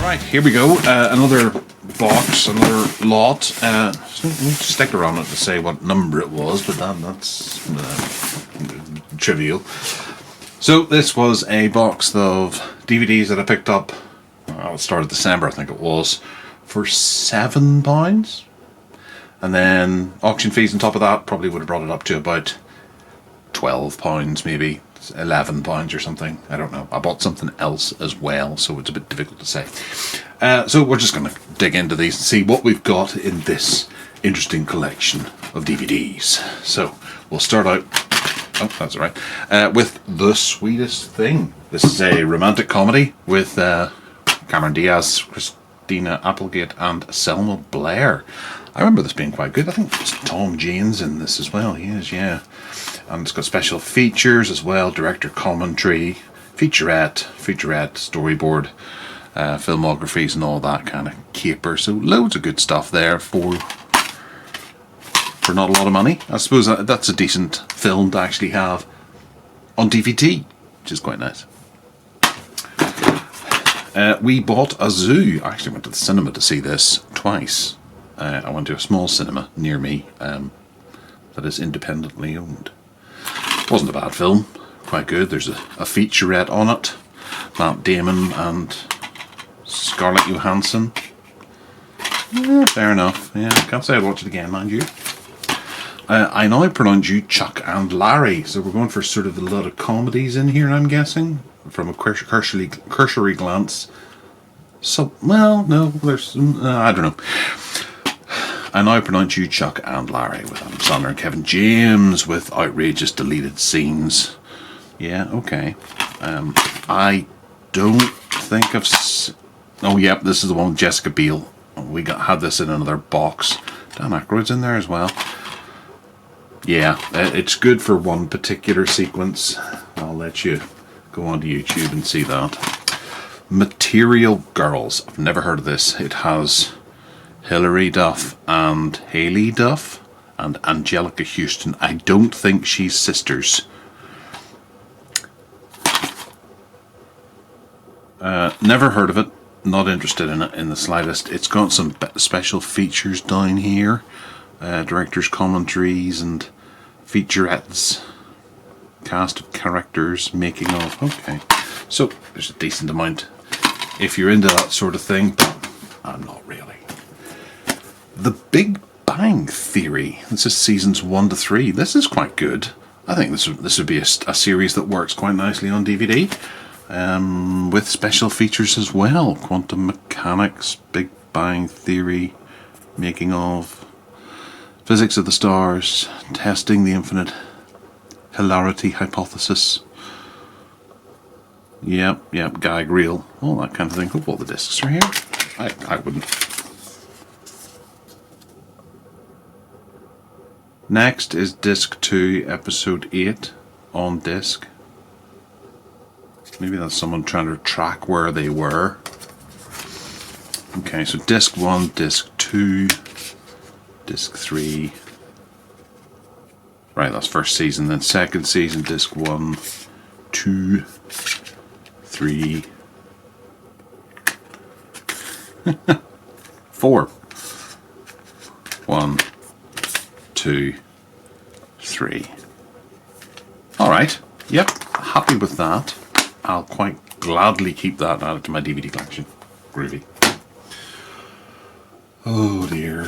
Right, here we go. Another box, another lot. Stick around it to say what number it was, but that's trivial. So this was a box of DVDs that I picked up at the start of December, I think it was, for £7. And then auction fees on top of that probably would have brought it up to about £12, maybe £11 or something. I don't know. I bought something else as well, so it's a bit difficult to say. So we're just going to dig into these and see what we've got in this interesting collection of DVDs. So we'll start out, oh, that's all right, with The Sweetest Thing. This is a romantic comedy with Cameron Diaz, Christina Applegate, and Selma Blair. I remember this being quite good. I think it's Tom Jane's in this as well. He is, yeah. And it's got special features as well, director commentary, featurette, storyboard, filmographies and all that kind of caper. So loads of good stuff there for not a lot of money. I suppose that's a decent film to actually have on DVD, which is quite nice. We bought a zoo. I actually went to the cinema to see this twice. I went to a small cinema near me that is independently owned. Wasn't a bad film, quite good. There's a featurette on it. Matt Damon and Scarlett Johansson. Yeah, fair enough. Yeah, can't say I'd watch it again, mind you. I now pronounce you Chuck and Larry, so we're going for sort of a lot of comedies in here, I'm guessing, from a cursory glance. So, well, no, there's, I don't know. I now pronounce you Chuck and Larry with Adam Sandler and Kevin James with outrageous deleted scenes. Yeah, okay. I don't think I've... Oh, yep, this is the one with Jessica Biel. We had this in another box. Dan Aykroyd's in there as well. Yeah, it's good for one particular sequence. I'll let you go onto YouTube and see that. Material Girls. I've never heard of this. It has Hilary Duff and Haley Duff and Angelica Houston. I don't think she's sisters. Never heard of it. Not interested in it in the slightest. It's got some special features down here. Director's commentaries and featurettes. Cast of characters, making of. Okay. So there's a decent amount if you're into that sort of thing, but I'm not really. The Big Bang Theory. This is seasons 1 to 3. This is quite good. I think this would be a series that works quite nicely on DVD, with special features as well. Quantum mechanics, Big Bang Theory, making of, physics of the stars, testing the infinite hilarity hypothesis. Yep, gag reel, all that kind of thing. Hope all the discs are here. I wouldn't. Next is disc 2, episode 8 on disc. Maybe that's someone trying to track where they were. Okay, so disc 1, disc 2, disc 3. Right, that's first season. Then second season, disc 1, 2, 3, 4. 1, 2, 3. Alright, yep, happy with that. I'll quite gladly keep that added to my DVD collection. Groovy. Oh dear.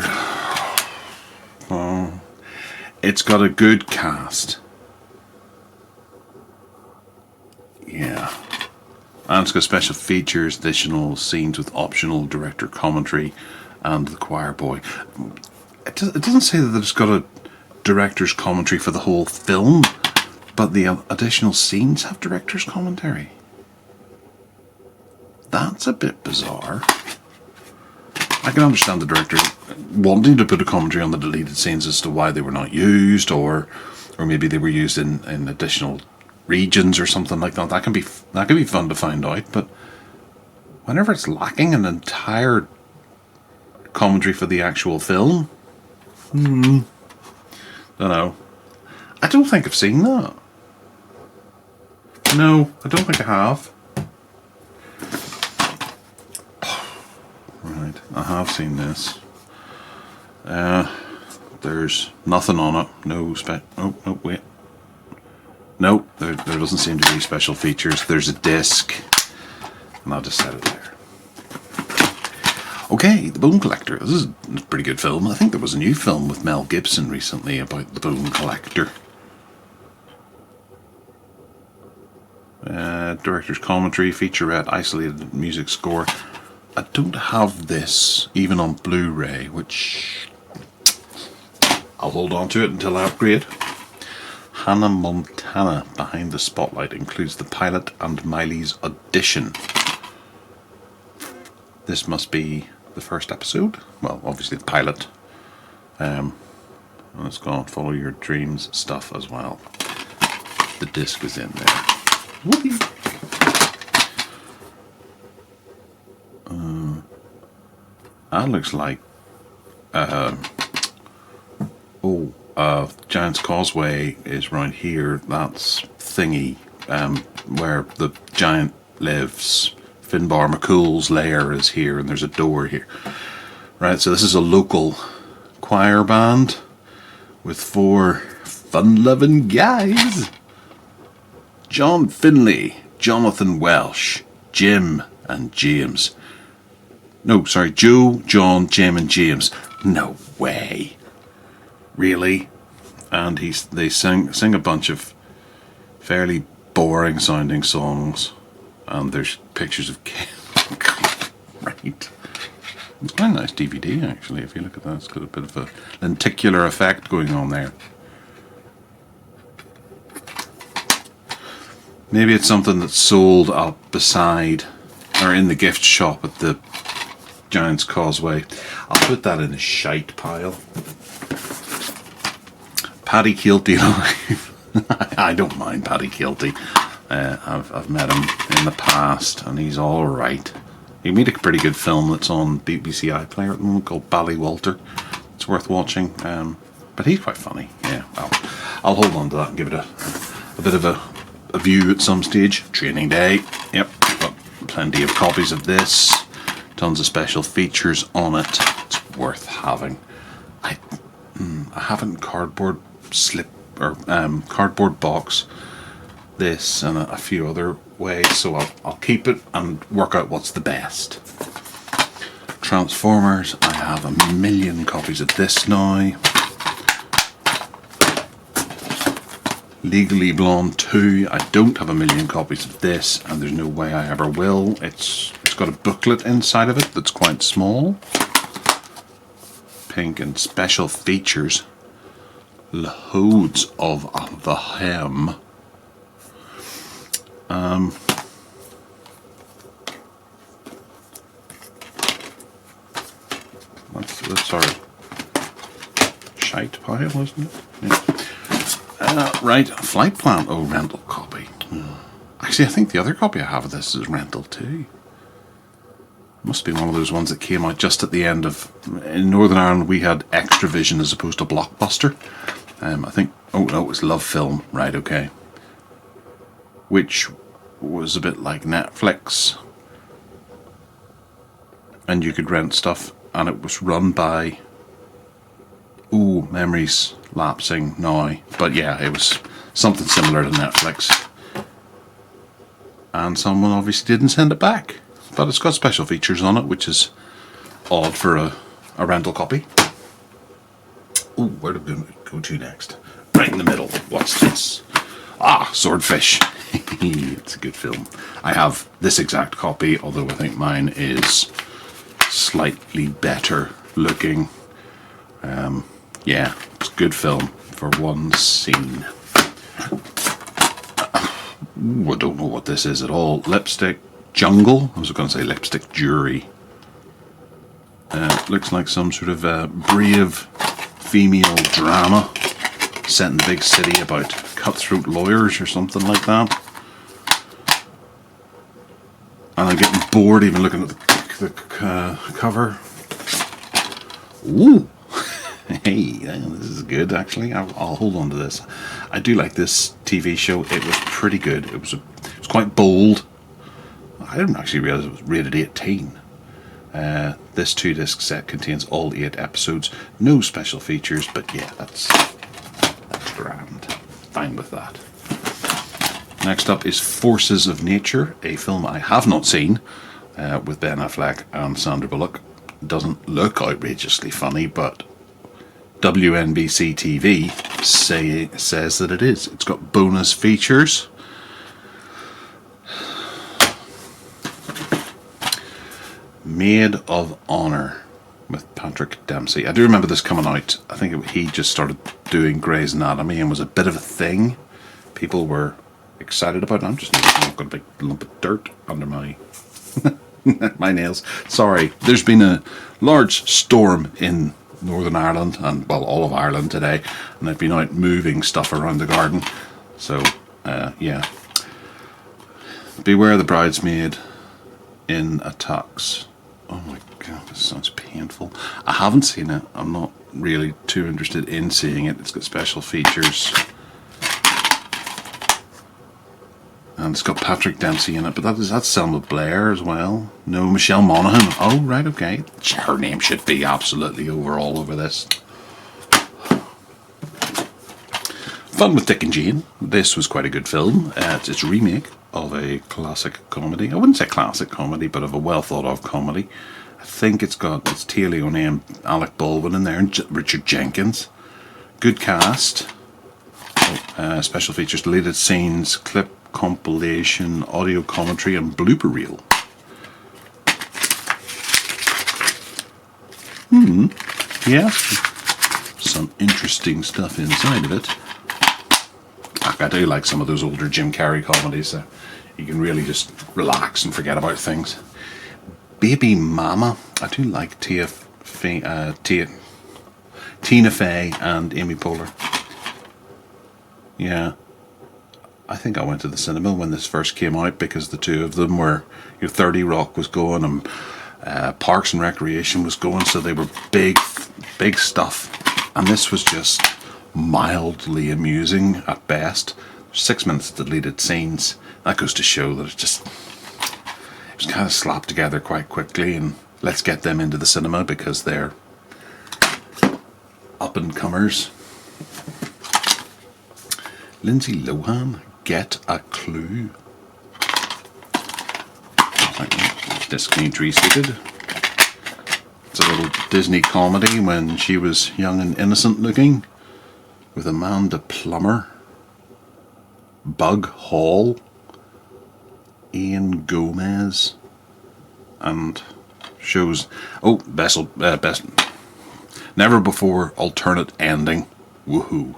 Oh. It's got a good cast. Yeah. And it's got special features, additional scenes with optional director commentary, and the choir boy. It doesn't say that it's got a director's commentary for the whole film, but the additional scenes have director's commentary. That's a bit bizarre. I can understand the director wanting to put a commentary on the deleted scenes as to why they were not used, or maybe they were used in additional regions or something like that. That can be fun to find out, but whenever it's lacking an entire commentary for the actual film, don't know. I don't think I've seen that. No, I don't think I have. Right, I have seen this. There's nothing on it. No oh, wait. No, there doesn't seem to be special features. There's a disc, and I'll just set it there. Okay, The Bone Collector. This is a pretty good film. I think there was a new film with Mel Gibson recently about the Bone Collector. Director's commentary, featurette, isolated music score. I don't have this even on Blu-ray, which I'll hold on to it until I upgrade. Hannah Montana Behind the Spotlight includes the pilot and Miley's audition. This must be the first episode. Well, obviously the pilot. And it's got Follow Your Dreams stuff as well. The disc is in there. Whoopee. That looks like Giant's Causeway is right here. That's Thingy, where the giant lives. Finbar McCool's lair is here, and there's a door here. Right, so this is a local choir band with 4 fun-loving guys. John Finlay, Jonathan Welsh, Jim and James. No, sorry, Joe, John, Jim and James. No way. Really? And they sing a bunch of fairly boring sounding songs. And there's pictures of kids. Right. It's quite a nice DVD actually, if you look at that. It's got a bit of a lenticular effect going on there. Maybe it's something that's sold up beside or in the gift shop at the Giant's Causeway. I'll put that in the shite pile. Paddy Kilty live. I don't mind Paddy Kilty. I've met him in the past, and he's all right. He made a pretty good film that's on BBC iPlayer at the moment called Ballywalter. It's worth watching, but he's quite funny. Yeah, I'll hold on to that and give it a bit of a view at some stage. Training Day. Yep, got plenty of copies of this. Tons of special features on it. It's worth having. I haven't cardboard box this and a few other ways, so I'll keep it and work out what's the best. Transformers, I have 1,000,000 copies of this now. Legally Blonde 2, I don't have 1,000,000 copies of this, and there's no way I ever will. It's got a booklet inside of it that's quite small. Pink and special features. Loads of the hem. That's our shite pile, isn't it? Yeah. Right, Flight Plan. Oh, rental copy. Actually, I think the other copy I have of this is rental too. Must be one of those ones that came out just at the end of... In Northern Ireland we had Extravision as opposed to Blockbuster. I think... Oh no, it was Love Film. Right, okay. Which was a bit like Netflix. And you could rent stuff, and it was run by... Ooh, memories lapsing now. But yeah, it was something similar to Netflix. And someone obviously didn't send it back. But it's got special features on it, which is odd for a rental copy. Ooh, where do we go to next? Right in the middle. What's this? Ah, Swordfish. It's a good film. I have this exact copy, although I think mine is slightly better looking. Yeah, it's a good film for one scene. Ooh, I don't know what this is at all. Lipstick Jungle? I was going to say Lipstick Jury. Looks like some sort of brave female drama set in the big city about cutthroat lawyers or something like that. And I'm getting bored even looking at the cover. Ooh! Hey, this is good actually. I'll hold on to this. I do like this TV show. It was pretty good. It was quite bold. I didn't actually realise it was rated 18. This 2-disc set contains all 8 episodes, no special features, but yeah, that's grand. Fine with that. Next up is Forces of Nature, a film I have not seen, with Ben Affleck and Sandra Bullock. Doesn't look outrageously funny, but WNBC TV says that it is. It's got bonus features. Maid of Honor with Patrick Dempsey. I do remember this coming out. I think he just started doing Grey's Anatomy and was a bit of a thing. People were excited about it. I'm just I've got a big lump of dirt under my my nails. Sorry. There's been a large storm in Northern Ireland and, well, all of Ireland today, and I've been out moving stuff around the garden. So, yeah. Beware the Bridesmaid in a Tux. Oh my god, this sounds painful. I haven't seen it. I'm not really too interested in seeing it. It's got special features. And it's got Patrick Dempsey in it, but that's Selma Blair as well. No, Michelle Monaghan. Oh, right, okay. Her name should be absolutely all over this. Fun with Dick and Jane. This was quite a good film. It's a remake of a classic comedy. I wouldn't say classic comedy, but of a well thought of comedy. I think it's Tia Leone and Alec Baldwin in there, and Richard Jenkins. Good cast. Special features, deleted scenes, clip compilation, audio commentary, and blooper reel. Yeah, some interesting stuff inside of it. I do like some of those older Jim Carrey comedies. You can really just relax and forget about things. Baby Mama. I do like Tina Fey and Amy Poehler. Yeah. I think I went to the cinema when this first came out because the two of them were, 30 Rock was going and Parks and Recreation was going, so they were big stuff. And this was just mildly amusing at best. 6 minutes of deleted scenes. That goes to show that it was kind of slapped together quite quickly, and let's get them into the cinema because they're up and comers. Lindsay Lohan, Get a Clue. Disc restated. It's a little Disney comedy when she was young and innocent looking, with Amanda Plummer, Bug Hall, Ian Gomez, and shows best Never Before alternate ending. Woohoo.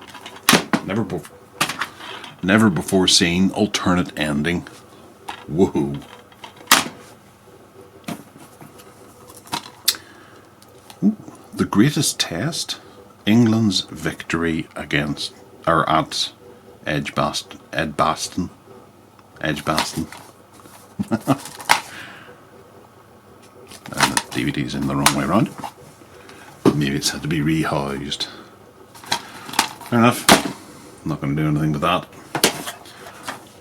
Never before seen alternate ending. Woohoo. The Greatest Test. England's victory at Edgbaston. And the DVD's in the wrong way around. Maybe it's had to be rehoused. Fair enough. I'm not going to do anything with that.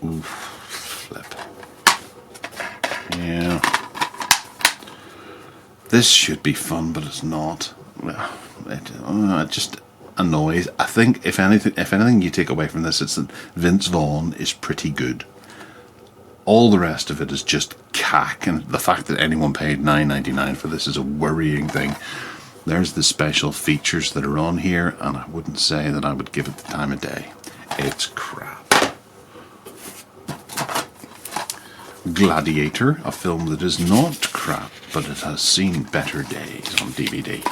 Oof, flip. Yeah. This should be fun, but it's not. It just annoys. I think if anything you take away from this, it's that Vince Vaughn is pretty good. All the rest of it is just cack, and the fact that anyone paid $9.99 for this is a worrying thing. There's the special features that are on here, and I wouldn't say that I would give it the time of day. It's crap. Gladiator, a film that is not crap, but it has seen better days on DVD.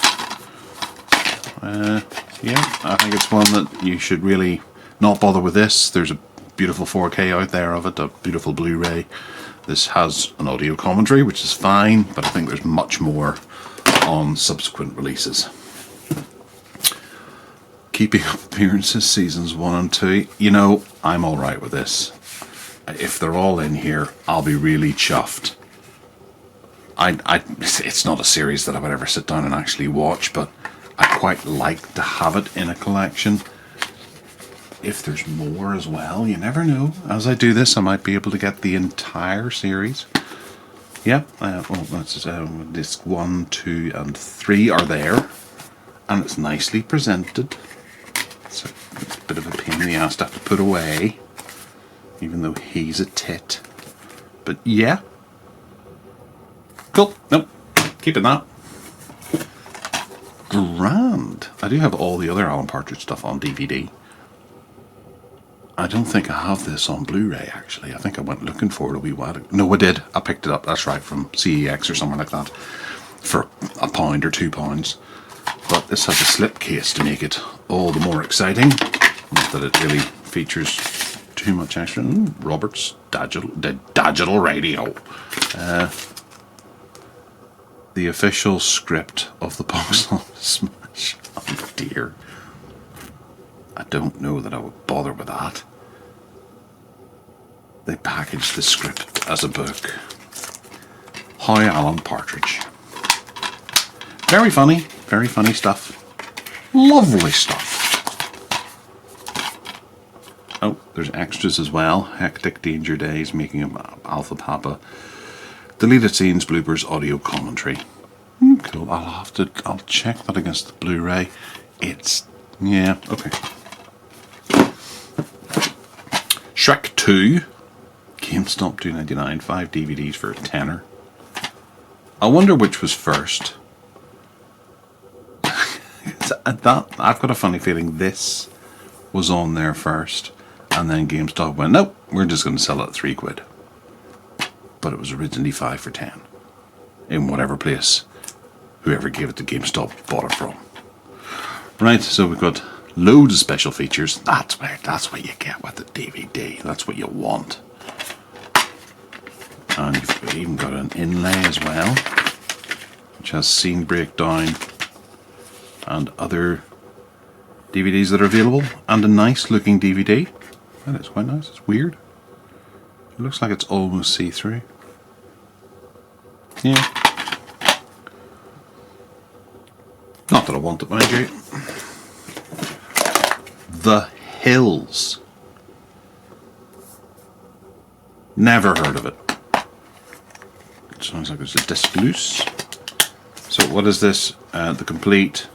Yeah, I think it's one that you should really not bother with this. There's a beautiful 4K out there of it, a beautiful Blu-ray. This has an audio commentary, which is fine, but I think there's much more on subsequent releases. Keeping Up Appearances, seasons 1 and 2. I'm alright with this. If they're all in here, I'll be really chuffed. It's not a series that I would ever sit down and actually watch, but I quite like to have it in a collection. If there's more as well, you never know. As I do this, I might be able to get the entire series. Yeah, well, that's disc 1, 2 and 3 are there, and it's nicely presented. So it's a bit of a pain in the ass to have to put away, even though he's a tit. But yeah, cool. Nope, keeping that. Grand. I do have all the other Alan Partridge stuff on DVD. I don't think I have this on Blu-ray, actually. I think I went looking for it a wee while ago. No, I did. I picked it up, that's right, from CEX or somewhere like that for £1 or £2. But this has a slipcase to make it all the more exciting. Not that it really features too much extra. Robert's digital radio. The official script of the box office smash. Oh dear. I don't know that I would bother with that. They packaged the script as a book. Hi, Alan Partridge. Very funny stuff. Lovely stuff. Oh, there's extras as well. Hectic Danger Days, Making of Alpha Papa. Deleted scenes, bloopers, audio commentary. Cool. I'll check that against the Blu-ray. Yeah, okay. Shrek 2, GameStop $2.99, 5 DVDs for a tenner. I wonder which was first. I've got a funny feeling this was on there first, and then GameStop went, nope, we're just going to sell it at £3. But it was originally 5 for 10 in whatever place whoever gave it to GameStop bought it from. Right, so we've got loads of special features. That's what you get with the DVD. That's what you want. And you've even got an inlay as well, which has scene breakdown and other DVDs that are available, and a nice looking DVD. That is quite nice. It's weird. It looks like it's almost see-through. Yeah. Not that I want it, mind you. The Hills. Never heard of it. It sounds like there's a disc loose. So what is this? The complete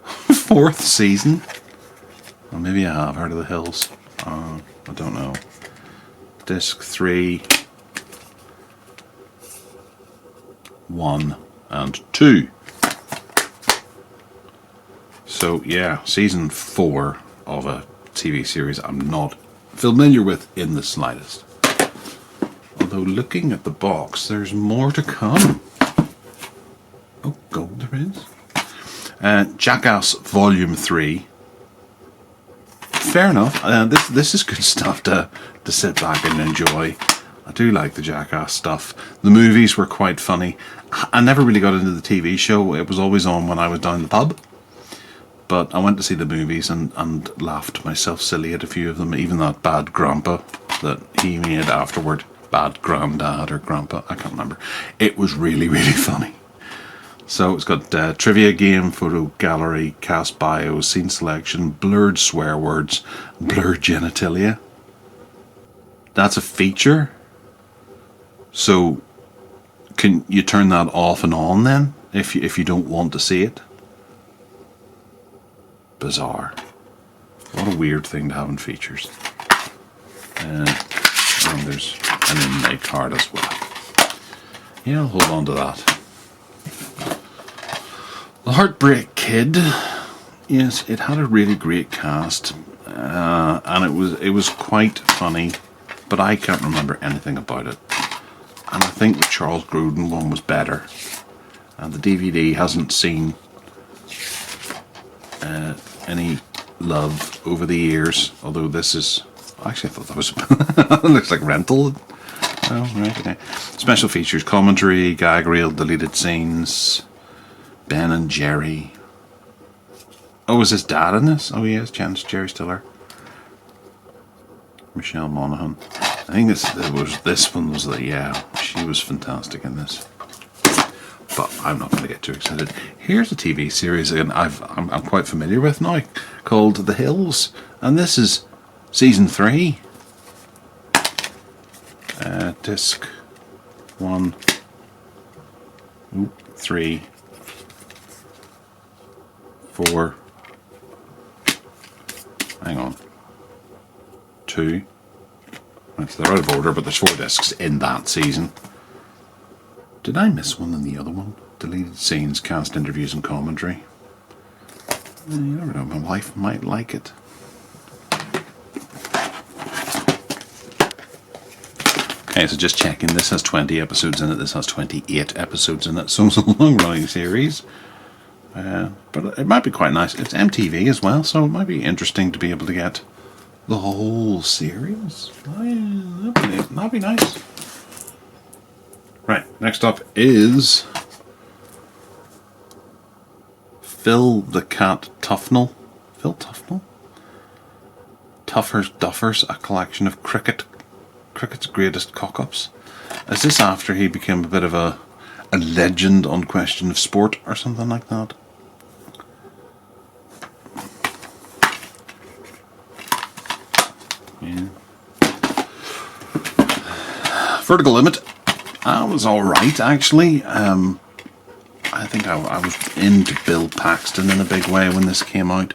4th season? Well, maybe I have heard of The Hills. I don't know. Disc 3, 1 and 2. So yeah, season 4 of a TV series I'm not familiar with in the slightest. Although looking at the box, there's more to come. Oh, gold there is. Jackass Volume 3. Fair enough. This is good stuff to sit back and enjoy. I do like the Jackass stuff. The movies were quite funny. I never really got into the TV show. It was always on when I was down the pub. But I went to see the movies and laughed myself silly at a few of them. Even that Bad Grandpa that he made afterward. Bad Granddad or Grandpa, I can't remember. It was really, really funny. So it's got trivia game, photo gallery, cast bio, scene selection, blurred swear words, blurred genitalia. That's a feature. So can you turn that off and on then if you don't want to see it? Bizarre. What a weird thing to have in features. And there's an inlay card as well. Yeah, I'll hold on to that. The Heartbreak Kid. Yes, it had a really great cast, and it was quite funny, but I can't remember anything about it. And I think the Charles Grodin one was better, and the DVD hasn't seen any love over the years. Although this is, actually I thought that was it looks like rental. Oh right, okay. Special features, commentary, gag reel, deleted scenes. Ben and Jerry. Oh, is his dad in this? Oh, yes, Jerry Stiller. Michelle Monaghan. I think this one was the, yeah, she was fantastic in this. But I'm not going to get too excited. Here's a TV series again I'm quite familiar with now, called The Hills, and this is season 3. Disc 1, 3, 4, hang on, 2. They're out of order, but there's 4 discs in that season. Did I miss one in the other one? Deleted scenes, cast interviews and commentary. You never know, my wife might like it. Okay, so just checking, this has 20 episodes in it, this has 28 episodes in it, so it's a long running series. But it might be quite nice. It's MTV as well, so it might be interesting to be able to get the whole series. That'd be nice. Right, next up is Phil the Cat Tufnell. Phil Tufnell? Tuffers Duffers, a collection of cricket's greatest cock-ups. Is this after he became a bit of a legend on question of sport or something like that? Yeah. Vertical Limit. That was alright, actually. I think I was into Bill Paxton in a big way when this came out.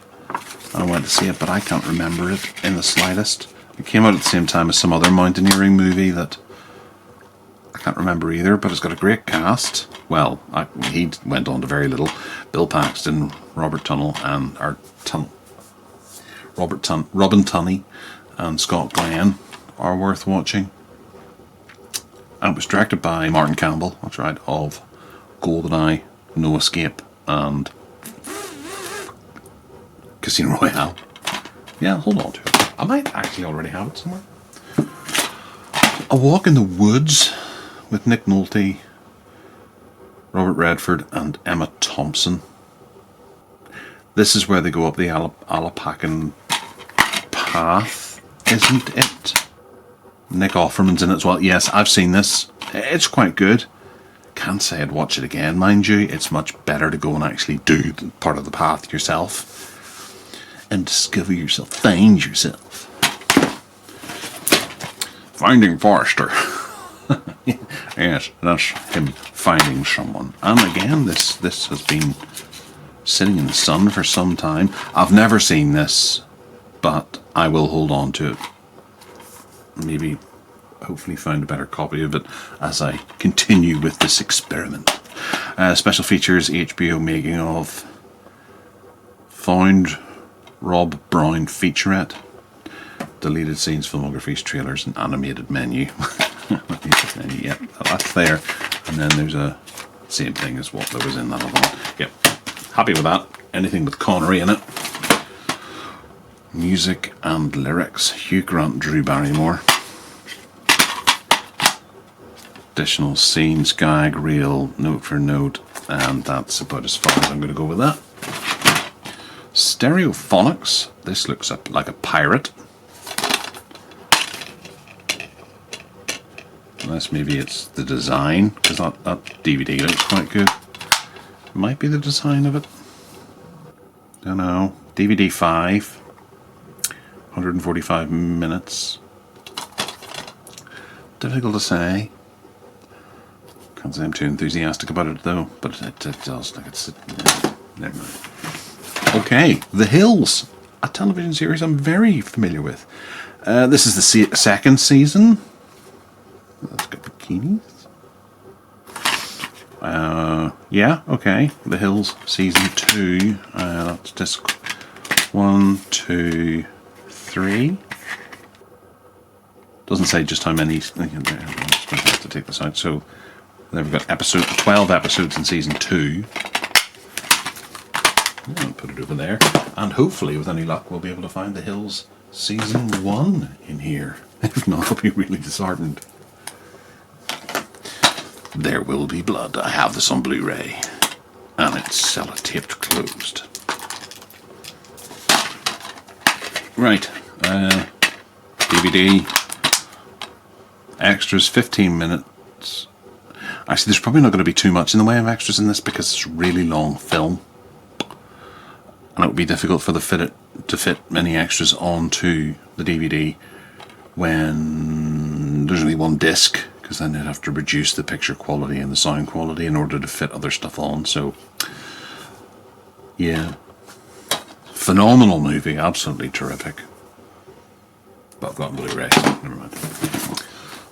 I went to see it, but I can't remember it in the slightest. It came out at the same time as some other mountaineering movie that I can't remember either, but it's got a great cast. Well, he went on to very little. Bill Paxton, Robin Tunney and Scott Glenn are worth watching. And it was directed by Martin Campbell, that's right, of GoldenEye, No Escape, and Casino Royale. Yeah, hold on to it. I might actually already have it somewhere. A Walk in the Woods with Nick Nolte, Robert Redford, and Emma Thompson. This is where they go up the Alapacan path, isn't it? Nick Offerman's in it as well. Yes, I've seen this. It's quite good. Can't say I'd watch it again, mind you. It's much better to go and actually do part of the path yourself and discover yourself, find yourself. Finding Forrester. Yes, that's him finding someone. And again, this has been sitting in the sun for some time. I've never seen this, but I will hold on to it. Maybe, hopefully find a better copy of it as I continue with this experiment. Special features, HBO making of Found Rob Brown featurette, deleted scenes, filmographies, trailers, and animated menu. Yep, that's there. And then there's a same thing as what there was in that other one. Yep, happy with that. Anything with Connery in it. Music and lyrics, Hugh Grant, Drew Barrymore. Additional scenes, gag, reel, note for note, and that's about as far as I'm going to go with that. Stereophonics. This looks like a pirate. Unless maybe it's the design, because that DVD looks quite good. Might be the design of it. Don't know. DVD 5. 145 minutes. Difficult to say. Can't say I'm too enthusiastic about it though, but it does like it's. Never mind. Okay, The Hills, a television series I'm very familiar with. This is the second season. Let's get bikinis. Yeah, okay. The Hills season 2. That's disc 1, 2, 3. Doesn't say just how many. I'm just going to have to take this out. So there we've got 12 episodes in season 2. I'll put it over there. And hopefully, with any luck, we'll be able to find The Hills season 1 in here. If not, I'll be really disheartened. There Will Be Blood. I have this on Blu-ray. And it's sellotaped closed. Right. DVD. Extras, 15 minutes. Actually, there's probably not going to be too much in the way of extras in this because it's a really long film. And it would be difficult for to fit many extras onto the DVD when there's only one disc, because because then they'd have to reduce the picture quality and the sound quality in order to fit other stuff on. So, yeah. Phenomenal movie, absolutely terrific. But I've got Blu-ray, never mind.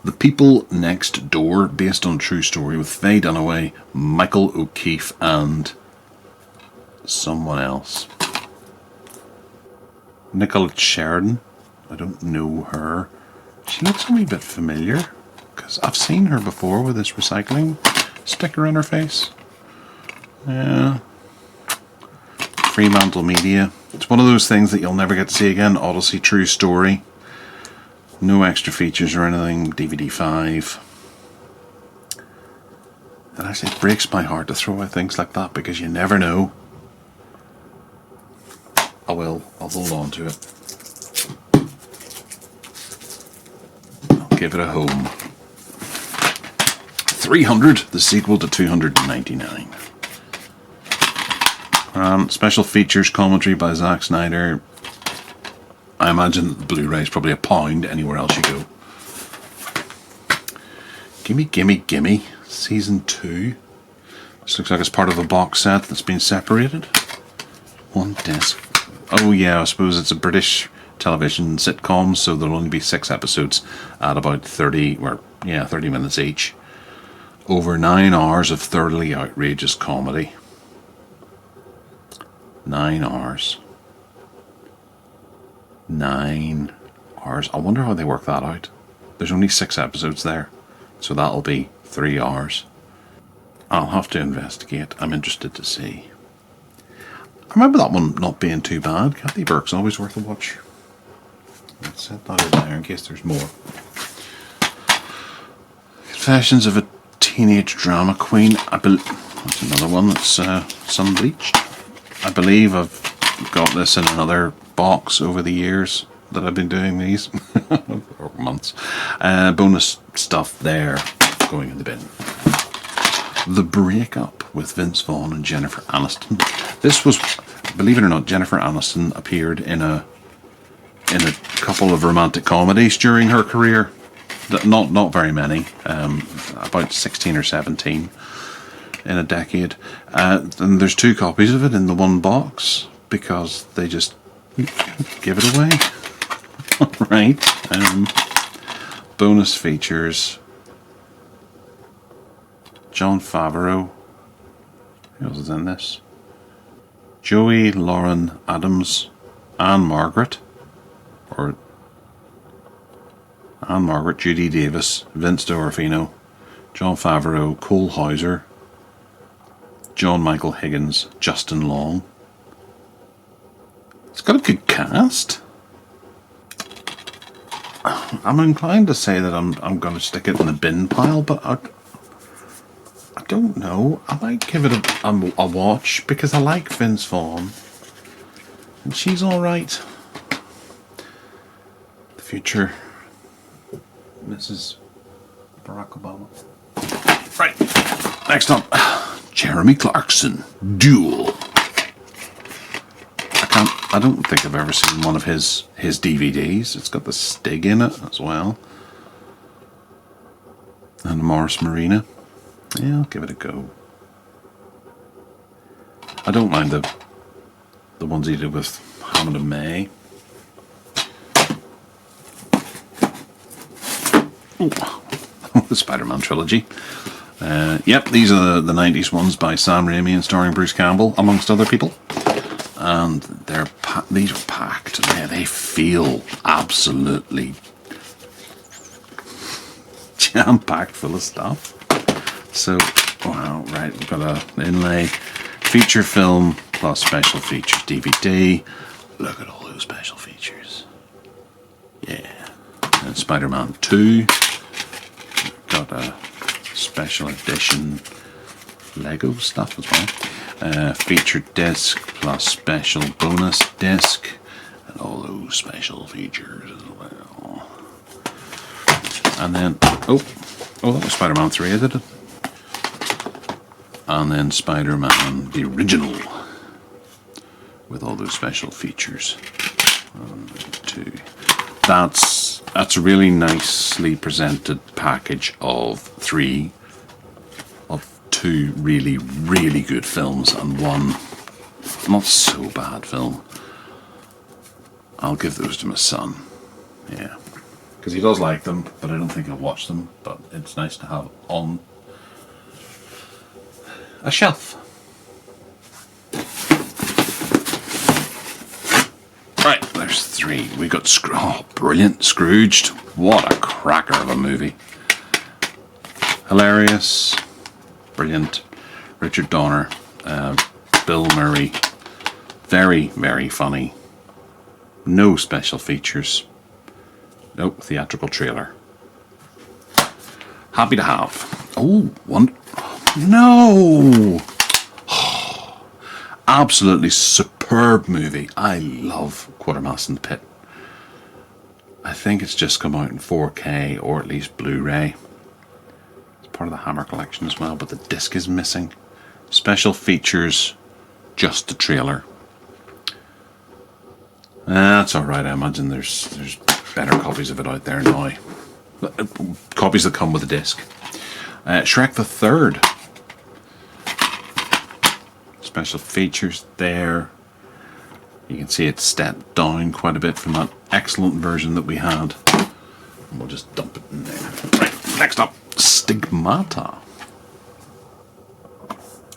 The People Next Door, based on true story with Faye Dunaway, Michael O'Keefe, and someone else. Nicola Sheridan. I don't know her. She looks a wee bit familiar, because I've seen her before with this recycling sticker in her face. Yeah. Fremantle Media. It's one of those things that you'll never get to see again. Odyssey True Story. No extra features or anything. DVD 5. And actually it breaks my heart to throw away things like that because you never know. I will. I'll hold on to it. I'll give it a home. 300, the sequel to 299. Special features commentary by Zack Snyder. I imagine the Blu-ray is probably £1 anywhere else you go. Gimme, Gimme, Gimme, Season 2. This looks like it's part of a box set that's been separated. One disc. Oh yeah, I suppose it's a British television sitcom, so there'll only be 6 episodes at about 30 minutes each. Over 9 hours of thoroughly outrageous comedy. 9 hours. 9 hours. I wonder how they work that out. There's only 6 episodes there, so that'll be 3 hours. I'll have to investigate. I'm interested to see. I remember that one not being too bad. Kathy Burke's always worth a watch. Let's set that in there in case there's more. Confessions of a Teenage Drama Queen. That's another one that's sun-bleached. I believe I've got this in another box over the years that I've been doing these. Or months. Bonus stuff there going in the bin. The Breakup with Vince Vaughn and Jennifer Aniston. This was, believe it or not, Jennifer Aniston appeared in a couple of romantic comedies during her career. Not very many. About 16 or 17 in a decade. And there's 2 copies of it in the one box because they just give it away. Right. Bonus features. Jon Favreau. Who else is in this? Joey Lauren Adams. Anne Margaret. Judy Davis. Vince D'Orfino. Jon Favreau. Cole Hauser. John Michael Higgins. Justin Long. It's got a good cast. I'm inclined to say that I'm going to stick it in the bin pile, but I don't know. I might give it a watch because I like Vince Vaughn. And she's alright. The future Mrs. Barack Obama. Right. Next up, Jeremy Clarkson. Duel. I don't think I've ever seen one of his DVDs. It's got the Stig in it as well. And Morris Marina. Yeah, I'll give it a go. I don't mind the ones he did with Hammond and May. The Spider-Man trilogy. Yep, these are the 90s ones by Sam Raimi and starring Bruce Campbell, amongst other people. And these are packed. They feel absolutely jam-packed full of stuff. So, wow, right, we've got an inlay. Feature film plus special features DVD. Look at all those special features. Yeah. And Spider-Man 2. Got a special edition Lego stuff as well. Featured disc plus special bonus disc. And all those special features as well. And then, oh, that was Spider-Man 3, I did it. And then Spider-Man, the original, with all those special features. 1, 2. That's That's a really nicely presented package of two really, really good films and one not so bad film. I'll give those to my son. Yeah. Because he does like them, but I don't think he'll watch them. But it's nice to have on a shelf. Right, there's three. We got brilliant. Scrooged. What a cracker of a movie. Hilarious. Brilliant. Richard Donner. Bill Murray. Very, very funny. No special features. No theatrical trailer. Happy to have. Oh, one. No! Absolutely superb movie. I love Quatermass in the Pit. I think it's just come out in 4K or at least Blu-ray. It's part of the Hammer collection as well, but the disc is missing. Special features, just the trailer. That's alright, I imagine there's better copies of it out there now. Copies that come with the disc. Shrek the Third. Special features there. You can see it stepped down quite a bit from that excellent version that we had. And we'll just dump it in there. Right, next up, Stigmata.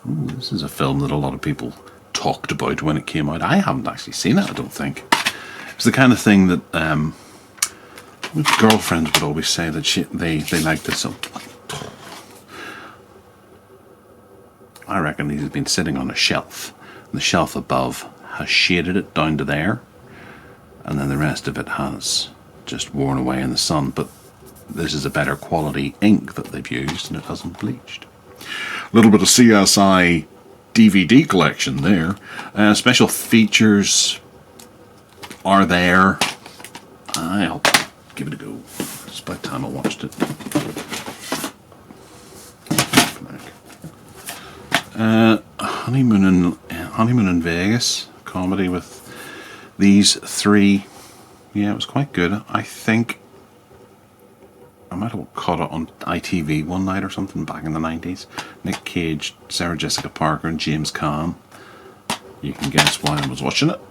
Ooh, this is a film that a lot of people talked about when it came out. I haven't actually seen it, I don't think. It's the kind of thing that girlfriends would always say that they liked it so. I reckon these have been sitting on a shelf. And the shelf above has shaded it down to there. And then the rest of it has just worn away in the sun. But this is a better quality ink that they've used and it hasn't bleached. A little bit of CSI DVD collection there. Special features are there. I'll give it a go. It's about time I watched it. Honeymoon in Vegas comedy with these three. Yeah, it was quite good. I think I might have caught it on ITV one night or something back in the 90s. Nick Cage, Sarah Jessica Parker and James Caan. You can guess why I was watching it.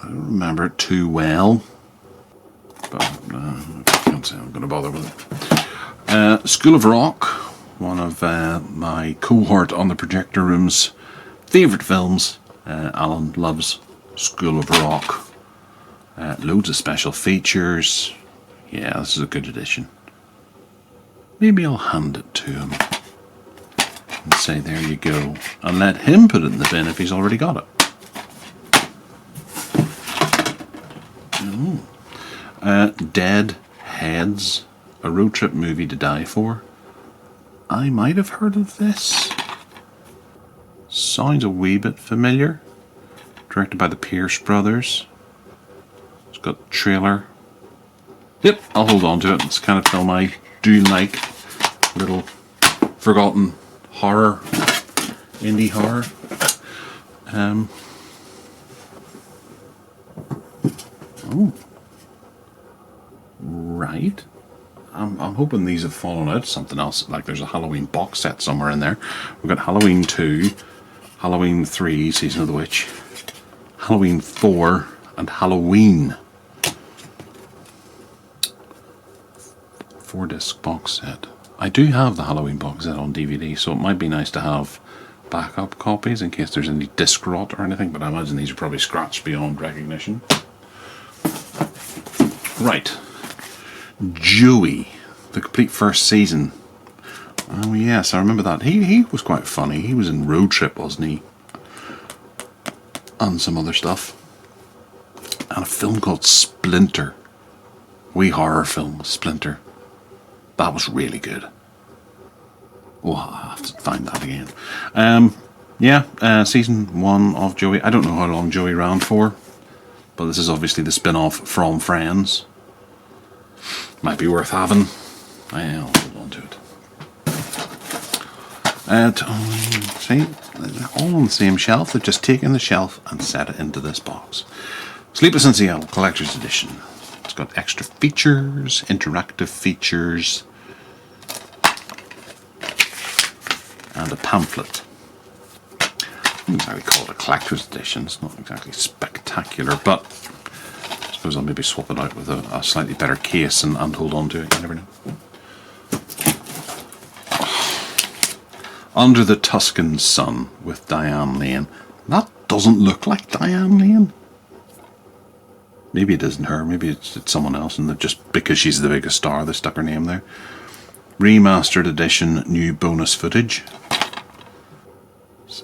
I don't remember it too well, but I can't say I'm going to bother with it. School of Rock, one of my cohort on the projector room's favourite films. Alan loves School of Rock. Loads of special features. Yeah, this is a good edition. Maybe I'll hand it to him and say there you go, and let him put it in the bin if he's already got it. Dead Heads, a road trip movie to die for. I might have heard of this. Sounds a wee bit familiar. Directed by the Pierce brothers. It's got a trailer. Yep, I'll hold on to it. It's the kind of film I do like. Little forgotten horror, indie horror. Right. I'm hoping these have fallen out. Something else, like there's a Halloween box set somewhere in there. We've got Halloween 2, Halloween 3, Season of the Witch, Halloween 4, and Halloween. 4-disc box set. I do have the Halloween box set on DVD, so it might be nice to have backup copies in case there's any disc rot or anything, but I imagine these are probably scratched beyond recognition. Right. Joey, the complete first season. Oh yes, I remember that. He was quite funny. He was in Road Trip, wasn't he? And some other stuff. And a film called Splinter. Wee horror film, Splinter. That was really good. Oh, I'll have to find that again. Season 1 of Joey. I don't know how long Joey ran for, but this is obviously the spin-off from Friends. Might be worth having. I'll hold on to it. See, all on the same shelf. They've just taken the shelf and set it into this box. Sleepless in Seattle Collector's Edition. It's got extra features, interactive features, and a pamphlet. I wouldn't exactly call it a collector's edition. It's not exactly spectacular, but I suppose I'll maybe swap it out with a slightly better case and hold on to it. You never know. Under the Tuscan Sun with Diane Lane. That doesn't look like Diane Lane. Maybe it isn't her, maybe it's someone else, and just because she's the biggest star, they stuck her name there. Remastered edition, new bonus footage.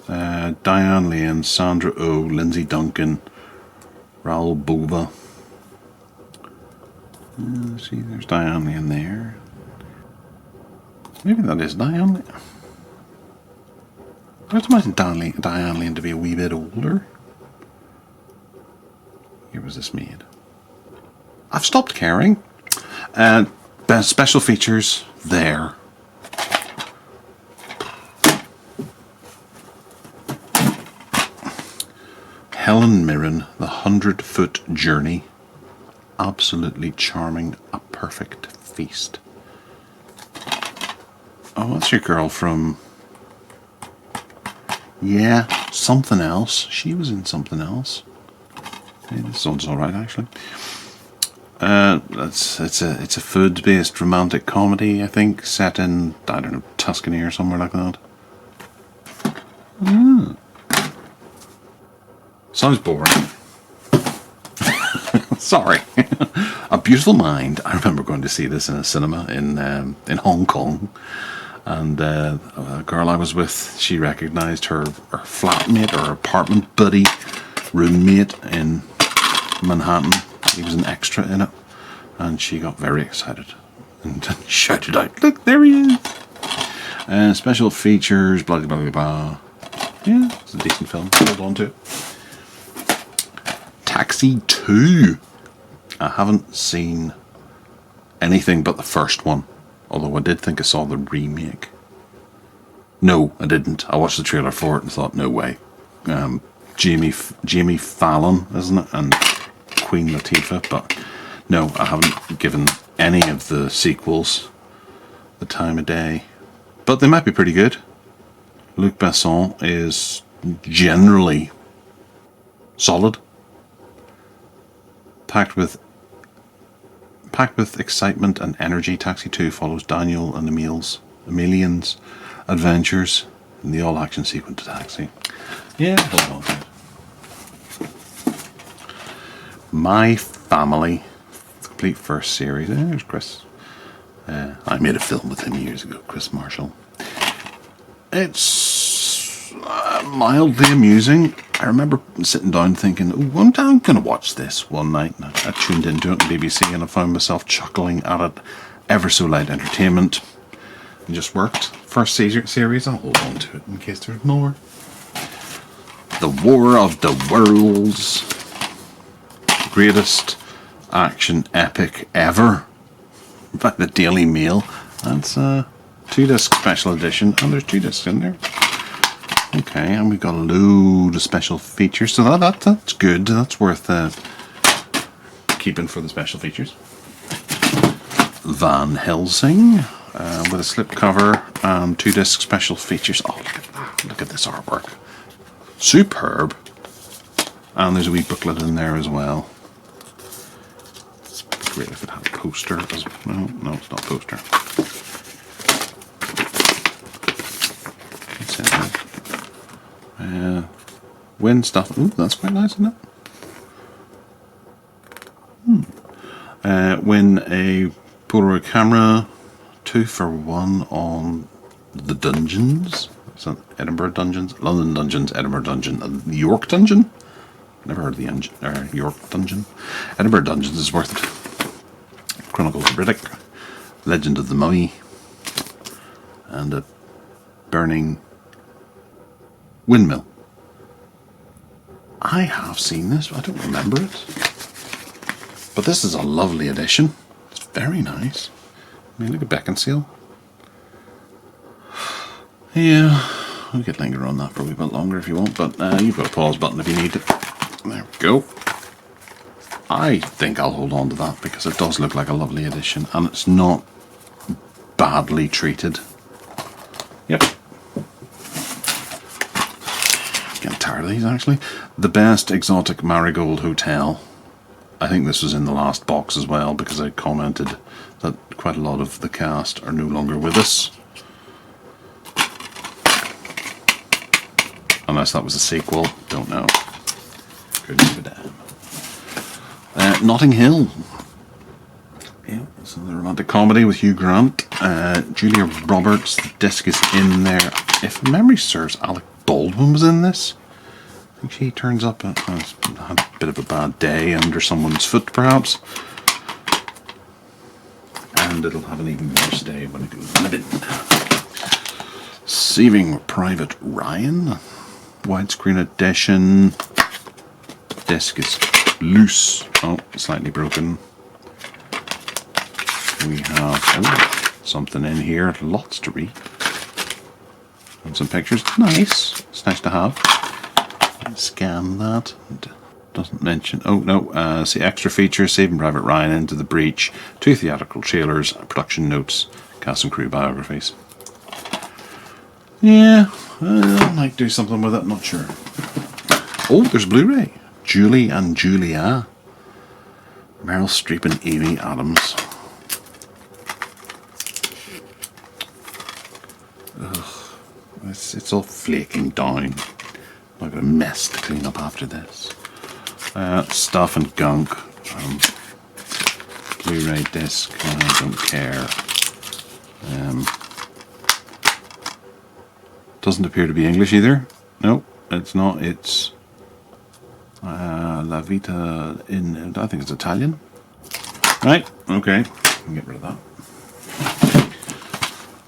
Diane Lane, Sandra Oh, Lindsay Duncan, Raoul Bova. See, there's Diane Lane there. Maybe that is Diane Lane. I would imagine Diane Lane to be a wee bit older. Here was this made. I've stopped caring. Special features there. Helen Mirren, The 100-Foot Journey. Absolutely charming. A perfect feast. Oh, that's your girl from... Yeah, something else. She was in something else. Hey, this one's alright, actually. It's a food-based romantic comedy, I think, set in, I don't know, Tuscany or somewhere like that. Sounds boring. Sorry. A Beautiful Mind. I remember going to see this in a cinema in Hong Kong. And a girl I was with, she recognised her flatmate or apartment buddy, roommate in Manhattan. He was an extra in it, and she got very excited and shouted out, "Look, there he is!" Special features, blah blah blah blah. Yeah, it's a decent film. Hold on to it. Taxi 2. I haven't seen anything but the first one, although I did think I saw the remake. No, I didn't. I watched the trailer for it and thought, no way. Jamie Fallon, isn't it? And Queen Latifah, but no, I haven't given any of the sequels the time of day. But they might be pretty good. Luc Besson is generally solid. Packed with excitement and energy, Taxi 2 follows Daniel and Emilian's adventures in the all-action sequence Taxi. Yeah, hold on. My Family, complete first series. There's Chris. I made a film with him years ago, Chris Marshall. It's mildly amusing. I remember sitting down thinking, oh, I'm going to watch this one night. And I tuned into it on BBC and I found myself chuckling at it. Ever so light entertainment. It just worked. First series, I'll hold on to it in case there's more. The War of the Worlds. Greatest action epic ever. By the Daily Mail. That's a 2-disc special edition. And there's 2 discs in there. Okay, and we've got a load of special features, so that's good. That's worth keeping for the special features. Van Helsing with a slipcover and 2-disc special features. Oh, look at that! Look at this artwork, superb. And there's a wee booklet in there as well. It'd be great if it had a poster. No, it's not a poster. What's in there? Win stuff. Ooh, that's quite nice, isn't it? Win a Polaroid camera, 2 for 1 on the dungeons. So Edinburgh Dungeons, London Dungeons, Edinburgh Dungeon, and York Dungeon. Never heard of the York Dungeon. Edinburgh Dungeons is worth it. Chronicles of Riddick, Legend of the Mummy, and a burning windmill. I have seen this, but I don't remember it. But this is a lovely edition. It's very nice. I mean, look at Beckinsale. Yeah, we could linger on that for a wee bit longer if you want, but you've got a pause button if you need it. There we go. I think I'll hold on to that because it does look like a lovely edition and it's not badly treated. Yep. Getting tired of these actually. The Best Exotic Marigold Hotel. I think this was in the last box as well because I commented that quite a lot of the cast are no longer with us. Unless that was a sequel, don't know. Couldn't give a damn. Notting Hill. Yeah, it's a romantic comedy with Hugh Grant. Julia Roberts, the disc is in there. If memory serves, Alec Baldwin was in this. I think she turns up and had a bit of a bad day under someone's foot, perhaps. And it'll have an even worse day when it goes in the bin. Saving Private Ryan. Widescreen edition. Disc is loose. Oh, slightly broken. We have something in here. Lots to read. And some pictures. Nice. It's nice to have. Scan that. It doesn't mention. Oh no. See extra features. Saving Private Ryan, Into the Breach. 2 theatrical trailers. Production notes. Cast and crew biographies. Yeah. I might do something with it. I'm not sure. Oh, there's Blu-ray. Julie and Julia. Meryl Streep and Amy Adams. Ugh. It's all flaking down. I've got a mess to clean up after this. Stuff and gunk. Blu-ray disc. I don't care. Doesn't appear to be English either. No, it's not. It's La Vita in, I think it's Italian. Right, okay. I can get rid of that.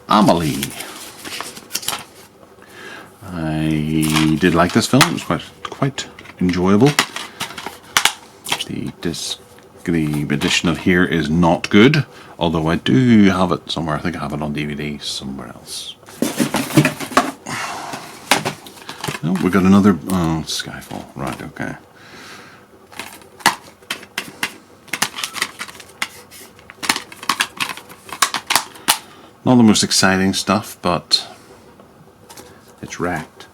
Amelie. I did like this film. It was quite enjoyable. The edition of here is not good, although I do have it somewhere. I think I have it on DVD somewhere else. Oh, we got another. Oh, Skyfall. Right, okay. Not the most exciting stuff, but it's wrecked.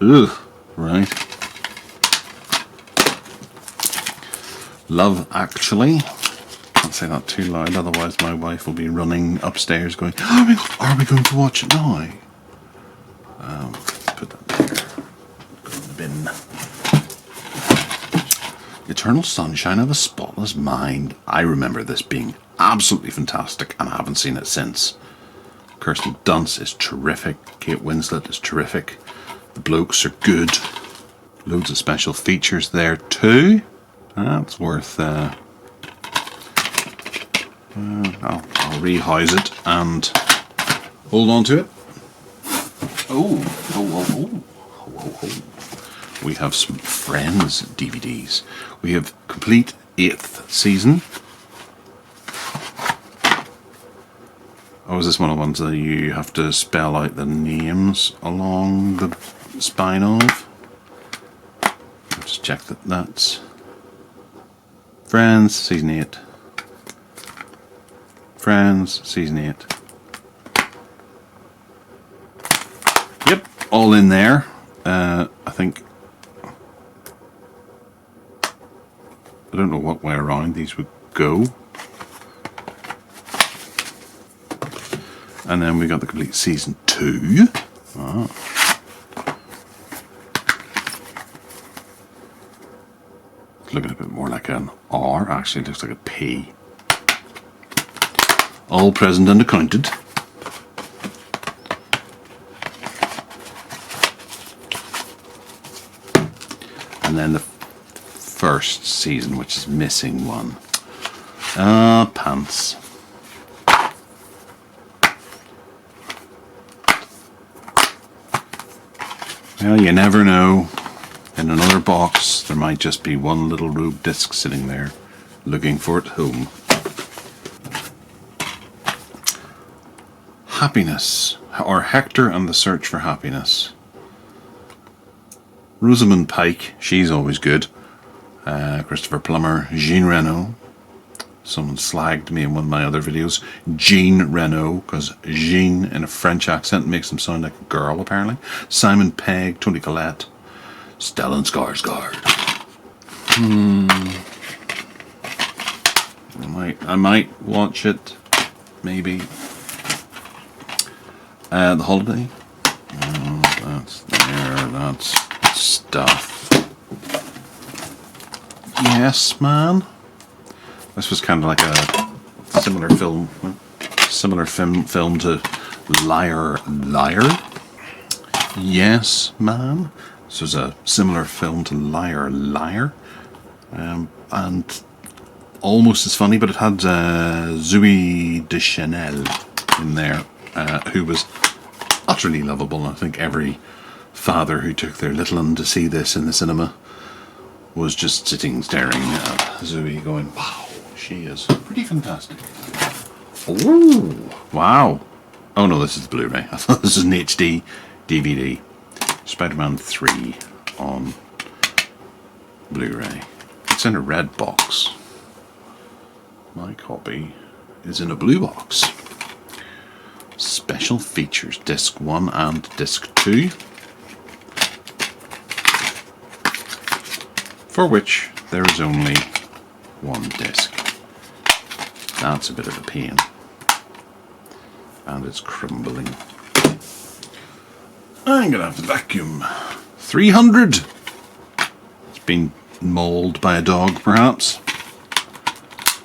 Ugh, right. Love Actually. Can't say that too loud, otherwise my wife will be running upstairs going, are we going to watch it now? Put that there. Go in the bin. Eternal Sunshine of a Spotless Mind. I remember this being absolutely fantastic and I haven't seen it since. Kirsten Dunst is terrific. Kate Winslet is terrific. The blokes are good. Loads of special features there too. That's worth... I'll rehouse it and hold on to it. Oh. We have some Friends DVDs. We have complete 8th season. Oh, is this one of the ones that you have to spell out the names along the spine of? Just check that that's Friends season 8. Friends season 8. Yep, all in there. I think I don't know what way around these would go. And then we got the complete season 2. Oh. It's looking a bit more like an R. Actually, it looks like a P. All present and accounted. And then the first season, which is missing one. Pants. Well, you never know. In another box, there might just be one little rogue disc sitting there, looking for it home. Happiness, or Hector and the Search for Happiness. Rosamund Pike, she's always good. Christopher Plummer, Jean Reno. Someone slagged me in one of my other videos, Jean Reno, because Jean in a French accent makes him sound like a girl, apparently. Simon Pegg, Toni Collette, Stellan Skarsgård. I might watch it, maybe. The Holiday. Oh, that's there. That's stuff. Yes, man. This was kind of like a similar film to Liar. Yes, man. This was a similar film to Liar, and almost as funny, but it had Zooey Deschanel in there, who was utterly lovable. I think every father who took their little one to see this in the cinema was just sitting staring at Zooey going, wow. She is pretty fantastic. Oh, wow. Oh no, this is the Blu-ray. I thought this was an HD DVD. Spider-Man 3 on Blu-ray. It's in a red box. My copy is in a blue box. Special features, disc 1 and disc 2. For which there is only one disc. That's a bit of a pain. And it's crumbling. I'm gonna have to vacuum. 300! It's been mauled by a dog, perhaps.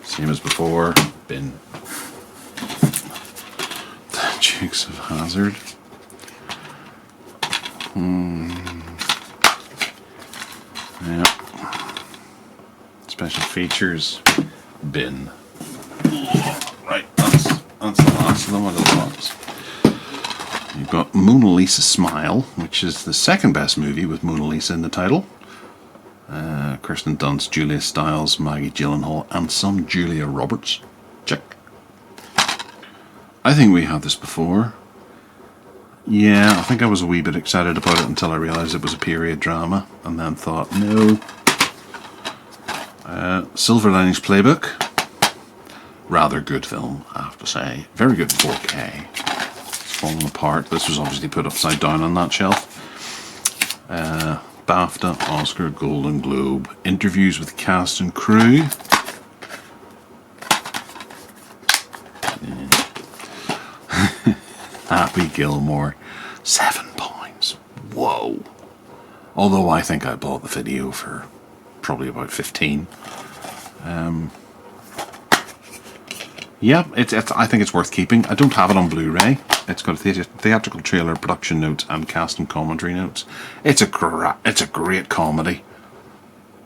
Same as before. Bin. The Dukes of Hazzard. Yeah. Special features. Bin. Right, that's the last of them out of the box. You've got Mona Lisa Smile, which is the second best movie with Mona Lisa in the title. Kirsten Dunst, Julia Stiles, Maggie Gyllenhaal, and some Julia Roberts. Check. I think we had this before. Yeah, I think I was a wee bit excited about it until I realised it was a period drama, and then thought, no. Silver Linings Playbook. Rather good film, I have to say. Very good 4K. It's falling apart. This was obviously put upside down on that shelf. BAFTA, Oscar, Golden Globe. Interviews with cast and crew. Happy Gilmore. 7 points. Whoa. Although I think I bought the video for probably about 15. Yeah, I think it's worth keeping. I don't have it on Blu-ray. It's got a theatrical trailer, production notes, and cast and commentary notes. It's a great comedy.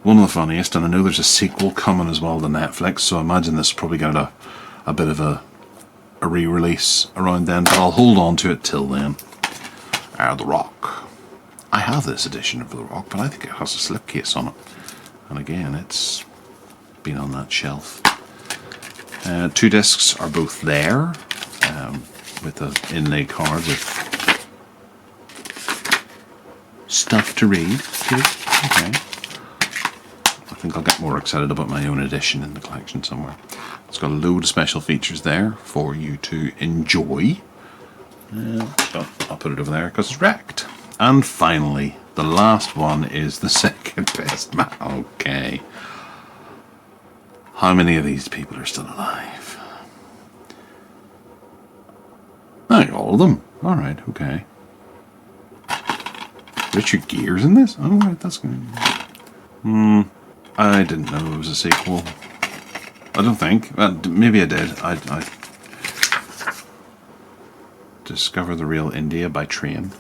One of the funniest, and I know there's a sequel coming as well to Netflix, so I imagine this will probably get a bit of a re-release around then, but I'll hold on to it till then. The Rock. I have this edition of The Rock, but I think it has a slipcase on it. And again, it's been on that shelf. 2 discs are both there, with the inlay card with stuff to read. Good. Okay. I think I'll get more excited about my own edition in the collection somewhere. It's got a load of special features there for you to enjoy. So I'll put it over there because it's wrecked. And finally, the last one is the second best. Okay. How many of these people are still alive? I think all of them. Alright, okay. Richard Gere's in this? Oh, right, that's good. I didn't know it was a sequel. I don't think. Maybe I did. I Discover the Real India by Train.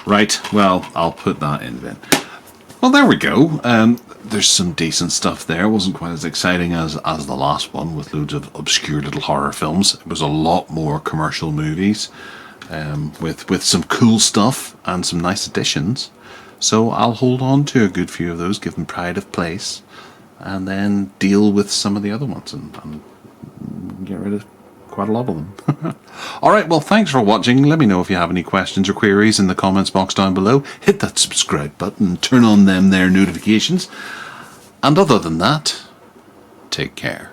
Right, well, I'll put that in then. Well, there we go. There's some decent stuff there. It wasn't quite as exciting as the last one with loads of obscure little horror films. It was a lot more commercial movies with some cool stuff and some nice additions. So I'll hold on to a good few of those, give them pride of place, and then deal with some of the other ones and get rid of quite a lot of them. Alright, well, thanks for watching. Let me know if you have any questions or queries in the comments box down below. Hit that subscribe button, turn on them there notifications. And other than that, take care.